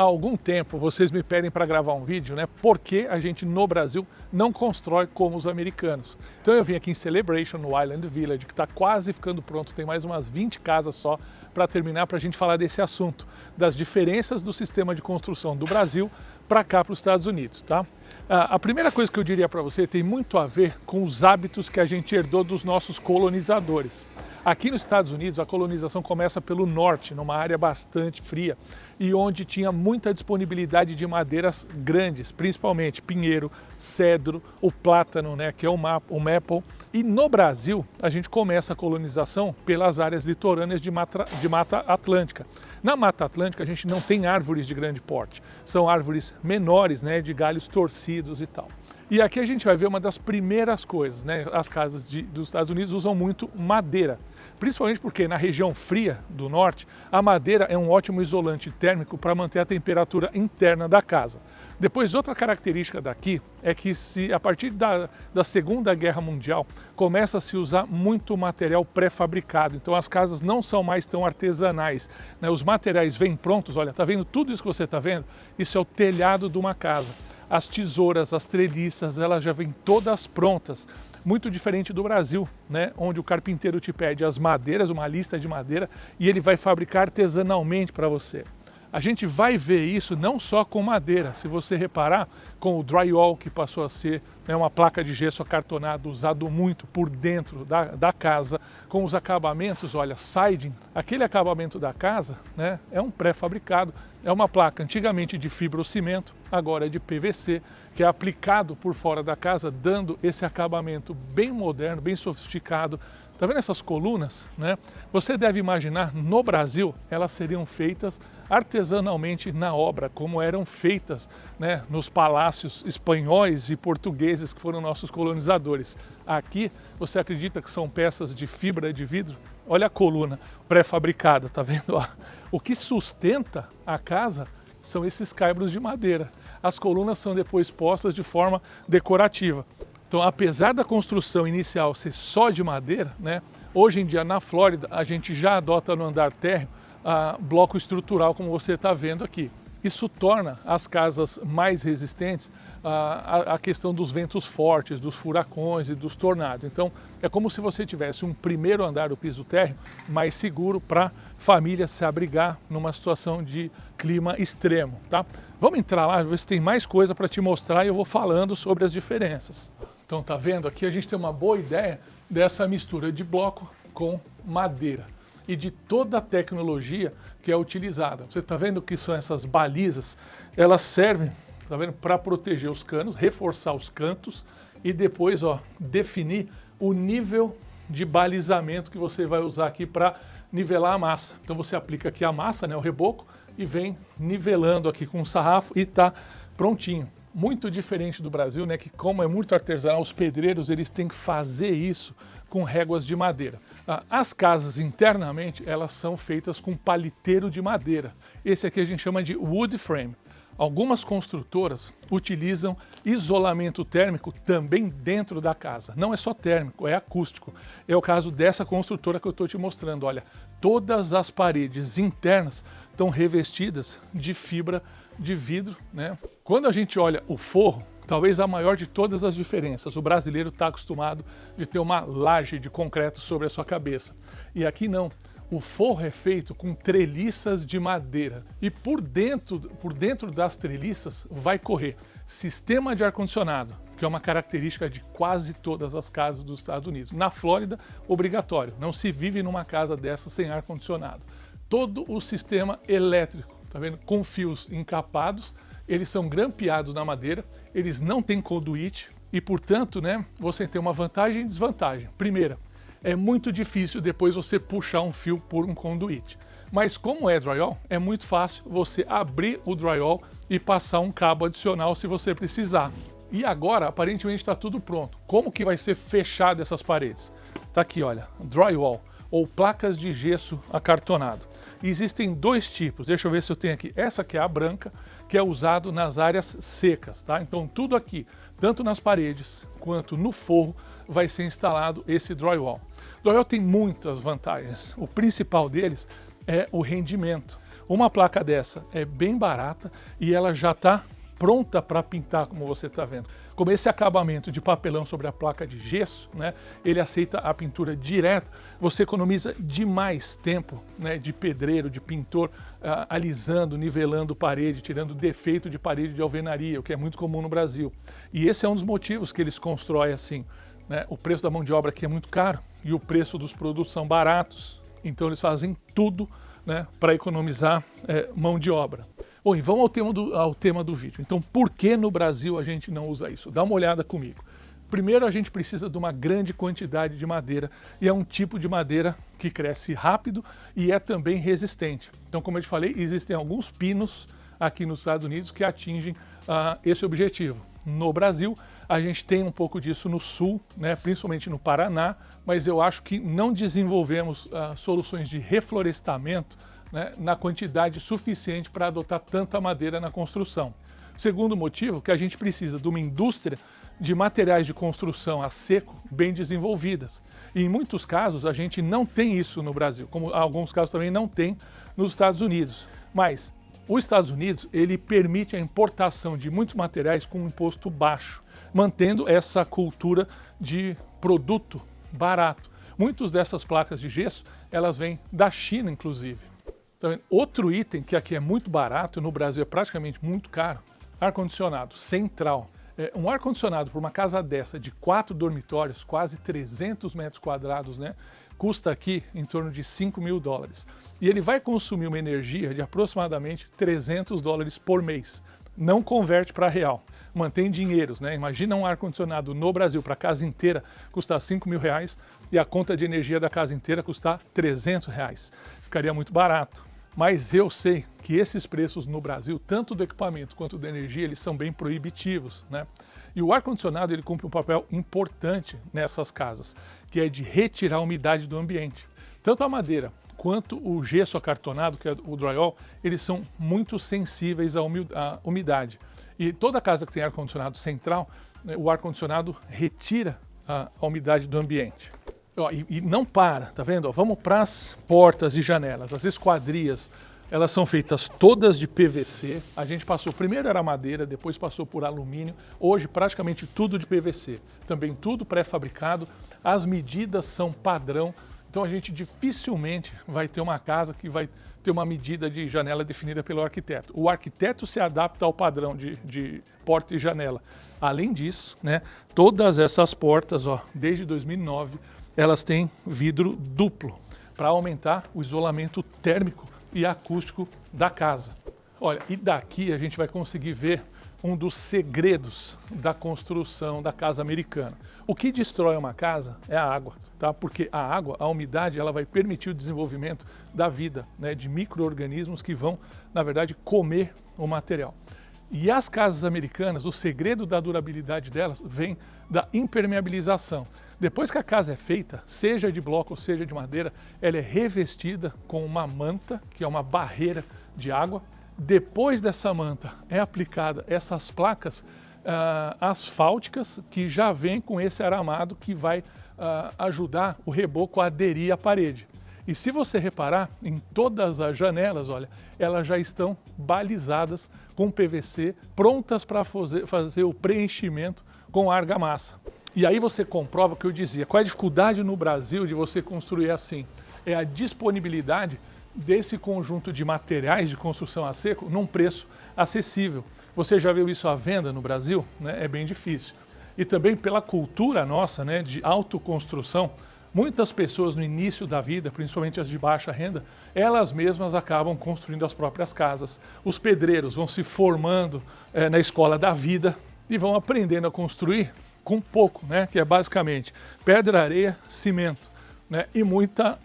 Há algum tempo vocês me pedem para gravar um vídeo, né? Porque a gente no Brasil não constrói como os americanos. Então eu vim aqui em Celebration, no Island Village, que está quase ficando pronto, tem mais umas 20 casas só para terminar, para a gente falar desse assunto, das diferenças do sistema de construção do Brasil para cá, para os Estados Unidos, tá? A primeira coisa que eu diria para você tem muito a ver com os hábitos que a gente herdou dos nossos colonizadores. Aqui nos Estados Unidos, a colonização começa pelo norte, numa área bastante fria, e onde tinha muita disponibilidade de madeiras grandes, principalmente pinheiro, cedro, o plátano, né, que é o maple. E no Brasil, a gente começa a colonização pelas áreas litorâneas de Mata Atlântica. Na Mata Atlântica, a gente não tem árvores de grande porte, são árvores menores, né, de galhos torcidos e tal. E aqui a gente vai ver uma das primeiras coisas, né? As casas dos Estados Unidos usam muito madeira, principalmente porque na região fria do norte, a madeira é um ótimo isolante térmico para manter a temperatura interna da casa. Depois, outra característica daqui é que a partir da Segunda Guerra Mundial, começa a se usar muito material pré-fabricado, então as casas não são mais tão artesanais, né? Os materiais vêm prontos, olha, tá vendo tudo isso que você está vendo? Isso é o telhado de uma casa. As tesouras, as treliças, elas já vêm todas prontas. Muito diferente do Brasil, né? Onde o carpinteiro te pede as madeiras, uma lista de madeira, e ele vai fabricar artesanalmente para você. A gente vai ver isso não só com madeira, se você reparar, com o drywall, que passou a ser, né, uma placa de gesso acartonado usado muito por dentro da casa, com os acabamentos, olha, siding, aquele acabamento da casa, né, é um pré-fabricado, é uma placa antigamente de fibrocimento, agora é de PVC, que é aplicado por fora da casa, dando esse acabamento bem moderno, bem sofisticado. Tá vendo essas colunas, né? Você deve imaginar, no Brasil, elas seriam feitas artesanalmente na obra, como eram feitas, né, nos palácios espanhóis e portugueses que foram nossos colonizadores. Aqui, você acredita que são peças de fibra de vidro? Olha a coluna pré-fabricada, tá vendo? O que sustenta a casa são esses caibros de madeira. As colunas são depois postas de forma decorativa. Então, apesar da construção inicial ser só de madeira, né, hoje em dia na Flórida a gente já adota no andar térreo bloco estrutural, como você está vendo aqui. Isso torna as casas mais resistentes à questão dos ventos fortes, dos furacões e dos tornados. Então, é como se você tivesse um primeiro andar do piso térreo mais seguro para família se abrigar numa situação de clima extremo, tá? Vamos entrar lá, ver se tem mais coisa para te mostrar e eu vou falando sobre as diferenças. Então, tá vendo? Aqui a gente tem uma boa ideia dessa mistura de bloco com madeira e de toda a tecnologia que é utilizada. Você está vendo que são essas balizas? Elas servem, tá vendo, para proteger os canos, reforçar os cantos e depois, ó, definir o nível de balizamento que você vai usar aqui para nivelar a massa. Então você aplica aqui a massa, né, o reboco, e vem nivelando aqui com o sarrafo e está prontinho. Muito diferente do Brasil, né, que como é muito artesanal, os pedreiros eles têm que fazer isso com réguas de madeira. As casas internamente, elas são feitas com paliteiro de madeira. Esse aqui a gente chama de wood frame. Algumas construtoras utilizam isolamento térmico também dentro da casa. Não é só térmico, é acústico. É o caso dessa construtora que eu estou te mostrando. Olha, todas as paredes internas estão revestidas de fibra de vidro, né? Quando a gente olha o forro, talvez a maior de todas as diferenças. O brasileiro está acostumado de ter uma laje de concreto sobre a sua cabeça. E aqui não. O forro é feito com treliças de madeira e por dentro das treliças vai correr sistema de ar-condicionado, que é uma característica de quase todas as casas dos Estados Unidos. Na Flórida, obrigatório, não se vive numa casa dessa sem ar-condicionado. Todo o sistema elétrico, tá vendo? Com fios encapados, eles são grampeados na madeira, eles não têm conduíte e, portanto, né, você tem uma vantagem e desvantagem. Primeira, é muito difícil depois você puxar um fio por um conduíte. Mas como é drywall, é muito fácil você abrir o drywall e passar um cabo adicional se você precisar. E agora, aparentemente, está tudo pronto. Como que vai ser fechado essas paredes? Tá aqui, olha, drywall, ou placas de gesso acartonado. E existem dois tipos, deixa eu ver se eu tenho aqui. Essa que é a branca, que é usado nas áreas secas, tá? Então tudo aqui, tanto nas paredes quanto no forro, vai ser instalado esse drywall. O drywall tem muitas vantagens. O principal deles é o rendimento. Uma placa dessa é bem barata e ela já está pronta para pintar, como você está vendo. Como esse acabamento de papelão sobre a placa de gesso, né, ele aceita a pintura direta, você economiza demais tempo, né, de pedreiro, de pintor, alisando, nivelando parede, tirando defeito de parede de alvenaria, o que é muito comum no Brasil. E esse é um dos motivos que eles constroem assim, né? O preço da mão de obra aqui é muito caro e o preço dos produtos são baratos, então eles fazem tudo, né, para economizar mão de obra. Bom, e vamos ao tema do vídeo. Então, por que no Brasil a gente não usa isso? Dá uma olhada comigo. Primeiro, a gente precisa de uma grande quantidade de madeira e é um tipo de madeira que cresce rápido e é também resistente. Então, como eu te falei, existem alguns pinos aqui nos Estados Unidos que atingem esse objetivo. No Brasil, a gente tem um pouco disso no sul, né, principalmente no Paraná, mas eu acho que não desenvolvemos soluções de reflorestamento, né, na quantidade suficiente para adotar tanta madeira na construção. Segundo motivo, que a gente precisa de uma indústria de materiais de construção a seco bem desenvolvidas. E em muitos casos a gente não tem isso no Brasil, como alguns casos também não tem nos Estados Unidos. Mas os Estados Unidos, ele permite a importação de muitos materiais com um imposto baixo, mantendo essa cultura de produto barato. Muitas dessas placas de gesso, elas vêm da China, inclusive. Então, outro item que aqui é muito barato, no Brasil é praticamente muito caro, ar-condicionado central. Um ar-condicionado para uma casa dessa de 4 dormitórios, quase 300 metros quadrados, né, custa aqui em torno de $5.000. E ele vai consumir uma energia de aproximadamente $300 por mês. Não converte para real, mantém dinheiros, né? Imagina um ar-condicionado no Brasil para a casa inteira custar R$5.000 e a conta de energia da casa inteira custar R$300. Ficaria muito barato. Mas eu sei que esses preços no Brasil, tanto do equipamento quanto da energia, eles são bem proibitivos, né? E o ar-condicionado ele cumpre um papel importante nessas casas, que é de retirar a umidade do ambiente. Tanto a madeira quanto o gesso acartonado, que é o drywall, eles são muito sensíveis à umidade. E toda casa que tem ar-condicionado central, né, o ar-condicionado retira a umidade do ambiente. E não para, tá vendo? Vamos para as portas e janelas. As esquadrias, elas são feitas todas de PVC. A gente passou, primeiro era madeira, depois passou por alumínio. Hoje praticamente tudo de PVC. Também tudo pré-fabricado. As medidas são padrão. Então a gente dificilmente vai ter uma casa que vai ter uma medida de janela definida pelo arquiteto. O arquiteto se adapta ao padrão de porta e janela. Além disso, né, todas essas portas, desde 2009, elas têm vidro duplo para aumentar o isolamento térmico e acústico da casa. Olha, e daqui a gente vai conseguir ver um dos segredos da construção da casa americana. O que destrói uma casa é a água, tá? Porque a água, a umidade, ela vai permitir o desenvolvimento da vida, né, de micro-organismos que vão, na verdade, comer o material. E as casas americanas, o segredo da durabilidade delas vem da impermeabilização. Depois que a casa é feita, seja de bloco ou seja de madeira, ela é revestida com uma manta, que é uma barreira de água. Depois dessa manta é aplicada essas placas asfálticas, que já vem com esse aramado que vai ajudar o reboco a aderir à parede. E se você reparar, em todas as janelas, olha, elas já estão balizadas com PVC, prontas para fazer o preenchimento com argamassa. E aí você comprova o que eu dizia. Qual é a dificuldade no Brasil de você construir assim? É a disponibilidade desse conjunto de materiais de construção a seco num preço acessível. Você já viu isso à venda no Brasil? Né? É bem difícil. E também pela cultura nossa, né, de autoconstrução, muitas pessoas no início da vida, principalmente as de baixa renda, elas mesmas acabam construindo as próprias casas. Os pedreiros vão se formando na escola da vida e vão aprendendo a construir com pouco, né, que é basicamente pedra, areia, cimento, né, e muita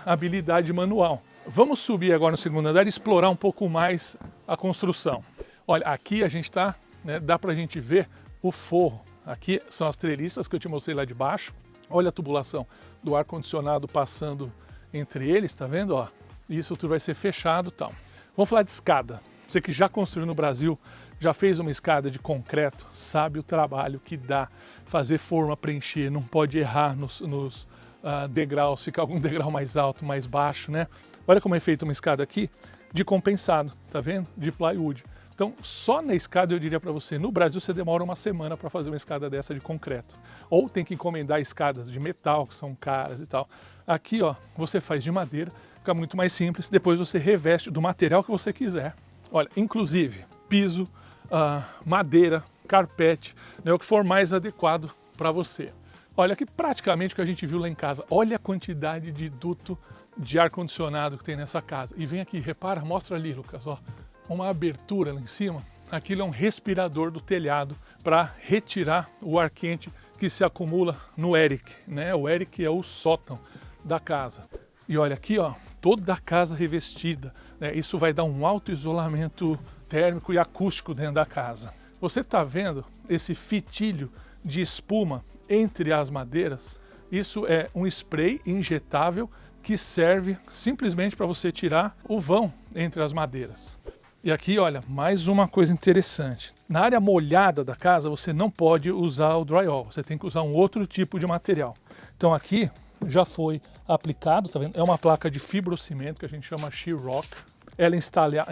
habilidade manual. Vamos subir agora no segundo andar e explorar um pouco mais a construção. Olha, aqui a gente está, né, dá para a gente ver o forro. Aqui são as treliças que eu te mostrei lá de baixo. Olha a tubulação do ar-condicionado passando entre eles, tá vendo? Ó, isso tudo vai ser fechado e tal. Vamos falar de escada. Você que já construiu no Brasil, já fez uma escada de concreto, sabe o trabalho que dá fazer forma, preencher, não pode errar nos degraus, ficar algum degrau mais alto, mais baixo, né? Olha como é feita uma escada aqui. de compensado, tá vendo? De plywood. Então, só na escada eu diria para você, no Brasil você demora uma semana para fazer uma escada dessa de concreto. Ou tem que encomendar escadas de metal, que são caras e tal. Aqui, ó, você faz de madeira, fica muito mais simples. Depois você reveste do material que você quiser. Olha, inclusive, piso, madeira, carpete, né, o que for mais adequado para você. Olha aqui praticamente o que a gente viu lá em casa. Olha a quantidade de duto de ar-condicionado que tem nessa casa. E vem aqui, repara, mostra ali, Lucas, ó. Uma abertura lá em cima, aquilo é um respirador do telhado para retirar o ar quente que se acumula no ERIC, né? O ERIC é o sótão da casa. E olha aqui, ó, toda a casa revestida, né? Isso vai dar um alto isolamento térmico e acústico dentro da casa. Você está vendo esse fitilho de espuma entre as madeiras? Isso é um spray injetável que serve simplesmente para você tirar o vão entre as madeiras. E aqui, olha, mais uma coisa interessante. Na área molhada da casa, você não pode usar o drywall. Você tem que usar um outro tipo de material. Então aqui já foi aplicado, tá vendo? É uma placa de fibrocimento que a gente chama sheetrock. Ela é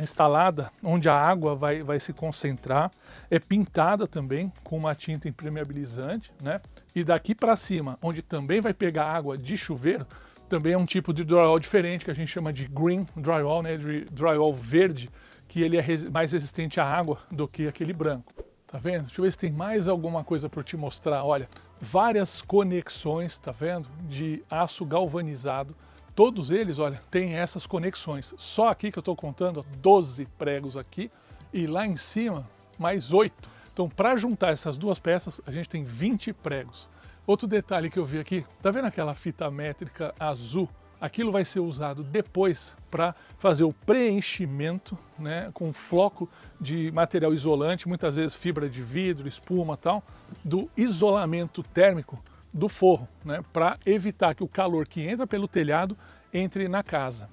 instalada onde a água vai se concentrar. É pintada também com uma tinta impermeabilizante, né? E daqui para cima, onde também vai pegar água de chuveiro, também é um tipo de drywall diferente que a gente chama de green drywall, né? De drywall verde, que ele é mais resistente à água do que aquele branco. Tá vendo? Deixa eu ver se tem mais alguma coisa para eu te mostrar. Olha, várias conexões, tá vendo? De aço galvanizado. Todos eles, olha, tem essas conexões. Só aqui que eu estou contando, 12 pregos aqui e lá em cima mais 8. Então, para juntar essas duas peças, a gente tem 20 pregos. Outro detalhe que eu vi aqui, tá vendo aquela fita métrica azul? Aquilo vai ser usado depois para fazer o preenchimento, né, com floco de material isolante, muitas vezes fibra de vidro, espuma e tal, do isolamento térmico do forro, né, para evitar que o calor que entra pelo telhado entre na casa.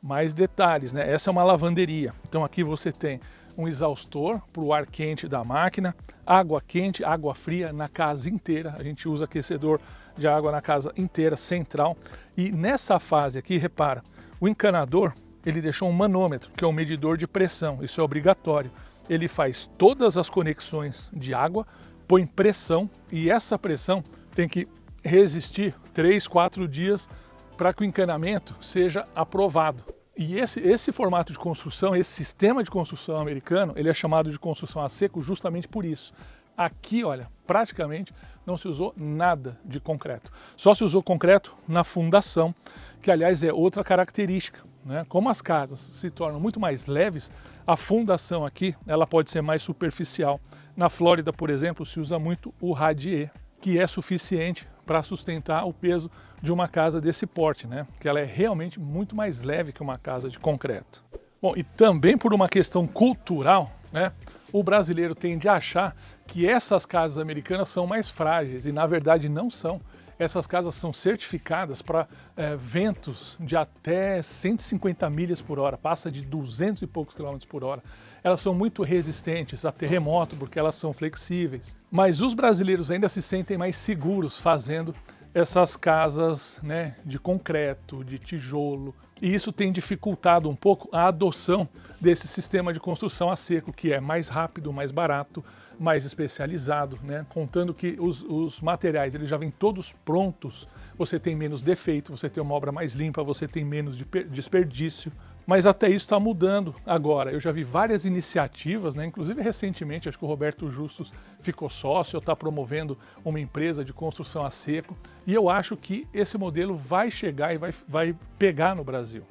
Mais detalhes, né? Essa é uma lavanderia. Então aqui você tem um exaustor para o ar quente da máquina, água quente, água fria na casa inteira. A gente usa aquecedor de água na casa inteira, central. E nessa fase aqui, repara, o encanador, ele deixou um manômetro, que é um medidor de pressão. Isso é obrigatório. Ele faz todas as conexões de água, põe pressão e essa pressão tem que resistir 3, 4 dias para que o encanamento seja aprovado. E esse formato de construção, esse sistema de construção americano, ele é chamado de construção a seco justamente por isso. Aqui, olha, praticamente não se usou nada de concreto. Só se usou concreto na fundação, que aliás é outra característica, né? Como as casas se tornam muito mais leves, a fundação aqui ela pode ser mais superficial. Na Flórida, por exemplo, se usa muito o radier, que é suficiente para sustentar o peso de uma casa desse porte, né? Que ela é realmente muito mais leve que uma casa de concreto. Bom, e também por uma questão cultural, né? O brasileiro tende a achar que essas casas americanas são mais frágeis e na verdade não são. Essas casas são certificadas para ventos de até 150 milhas por hora, passa de 200 e poucos quilômetros por hora. Elas são muito resistentes a terremoto porque elas são flexíveis. Mas os brasileiros ainda se sentem mais seguros fazendo essas casas, né, de concreto, de tijolo. E isso tem dificultado um pouco a adoção desse sistema de construção a seco, que é mais rápido, mais barato, mais especializado, né? Contando que os materiais eles já vêm todos prontos, você tem menos defeito, você tem uma obra mais limpa, você tem menos desperdício. Mas até isso está mudando agora. Eu já vi várias iniciativas, né? Inclusive recentemente, acho que o Roberto Justus ficou sócio, está promovendo uma empresa de construção a seco. E eu acho que esse modelo vai chegar e vai pegar no Brasil.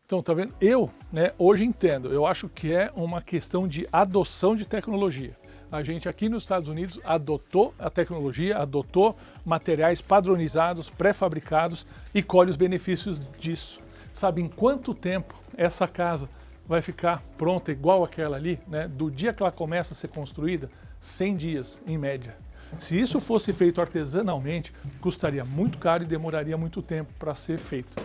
Então, tá vendo? Eu, né, hoje entendo, eu acho que é uma questão de adoção de tecnologia. A gente aqui nos Estados Unidos adotou a tecnologia, adotou materiais padronizados, pré-fabricados e colhe os benefícios disso. Sabe em quanto tempo essa casa vai ficar pronta igual aquela ali, né? Do dia que ela começa a ser construída, 100 dias em média. Se isso fosse feito artesanalmente, custaria muito caro e demoraria muito tempo para ser feito.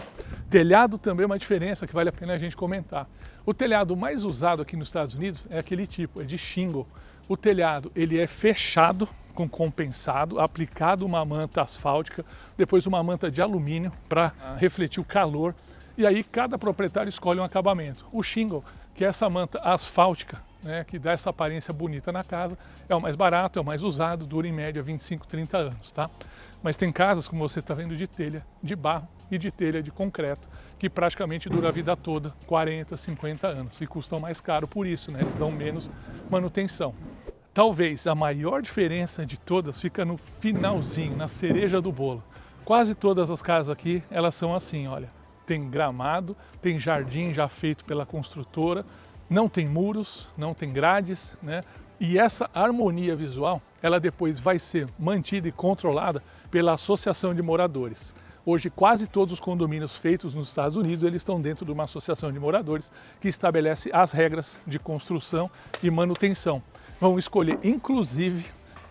Telhado também é uma diferença que vale a pena a gente comentar. O telhado mais usado aqui nos Estados Unidos é aquele tipo, é de shingle. O telhado ele é fechado com compensado, aplicado uma manta asfáltica, depois uma manta de alumínio para refletir o calor E aí cada proprietário escolhe um acabamento. O shingle, que é essa manta asfáltica, né, que dá essa aparência bonita na casa, é o mais barato, é o mais usado, dura em média 25, 30 anos, tá? Mas tem casas, como você está vendo, de telha de barro e de telha de concreto, que praticamente dura a vida toda, 40, 50 anos, e custam mais caro por isso, né? Eles dão menos manutenção. Talvez a maior diferença de todas fica no finalzinho, na cereja do bolo. Quase todas as casas aqui, elas são assim, olha. Tem gramado, tem jardim já feito pela construtora, não tem muros, não tem grades, né? E essa harmonia visual, ela depois vai ser mantida e controlada pela associação de moradores. Hoje, quase todos os condomínios feitos nos Estados Unidos, eles estão dentro de uma associação de moradores que estabelece as regras de construção e manutenção. Vão escolher, inclusive,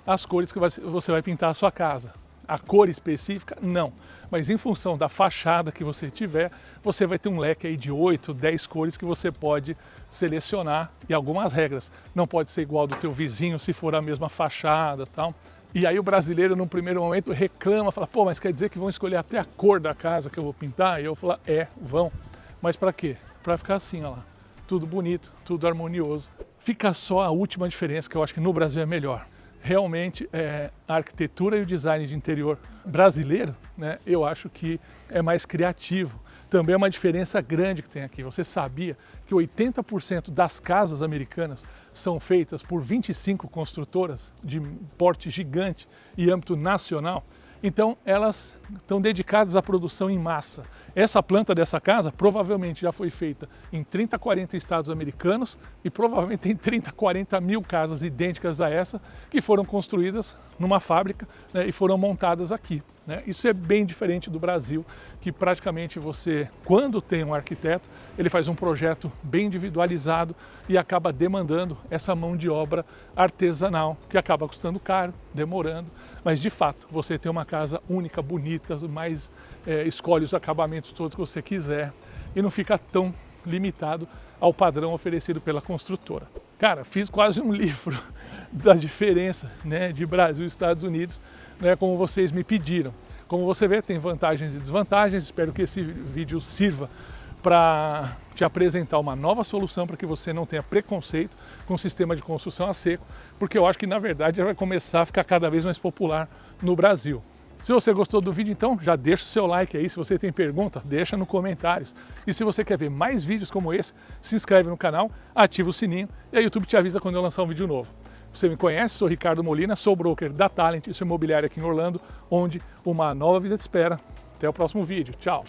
as cores que você vai pintar a sua casa. A cor específica, não. Mas em função da fachada que você tiver, você vai ter um leque aí de 8, 10 cores que você pode selecionar e algumas regras. Não pode ser igual do teu vizinho se for a mesma fachada, tal. E aí o brasileiro, num primeiro momento, reclama, fala, pô, mas quer dizer que vão escolher até a cor da casa que eu vou pintar? E eu falo, vão. Mas para quê? Para ficar assim, ó lá. Tudo bonito, tudo harmonioso. Fica só a última diferença, que eu acho que no Brasil é melhor. Realmente, a arquitetura e o design de interior brasileiro, né, eu acho que é mais criativo. Também é uma diferença grande que tem aqui. Você sabia que 80% das casas americanas são feitas por 25 construtoras de porte gigante e âmbito nacional? Então, elas estão dedicadas à produção em massa. Essa planta dessa casa provavelmente já foi feita em 30, 40 estados americanos e provavelmente tem 30, 40 mil casas idênticas a essa que foram construídas numa fábrica, né, e foram montadas aqui, né? Isso é bem diferente do Brasil, que praticamente você, quando tem um arquiteto, ele faz um projeto bem individualizado e acaba demandando essa mão de obra artesanal, que acaba custando caro, demorando, mas de fato você tem uma casa única, bonita, mais escolhe os acabamentos todos que você quiser e não fica tão limitado ao padrão oferecido pela construtora. Cara, fiz quase um livro da diferença, né, de Brasil e Estados Unidos, né, como vocês me pediram. Como você vê, tem vantagens e desvantagens. Espero que esse vídeo sirva para te apresentar uma nova solução para que você não tenha preconceito com o sistema de construção a seco, porque eu acho que na verdade vai começar a ficar cada vez mais popular no Brasil. Se você gostou do vídeo, então já deixa o seu like aí. Se você tem pergunta, deixa nos comentários. E se você quer ver mais vídeos como esse, se inscreve no canal, ativa o sininho e a YouTube te avisa quando eu lançar um vídeo novo. Você me conhece, sou Ricardo Molina, sou broker da Talent e sou imobiliário aqui em Orlando, onde uma nova vida te espera. Até o próximo vídeo. Tchau!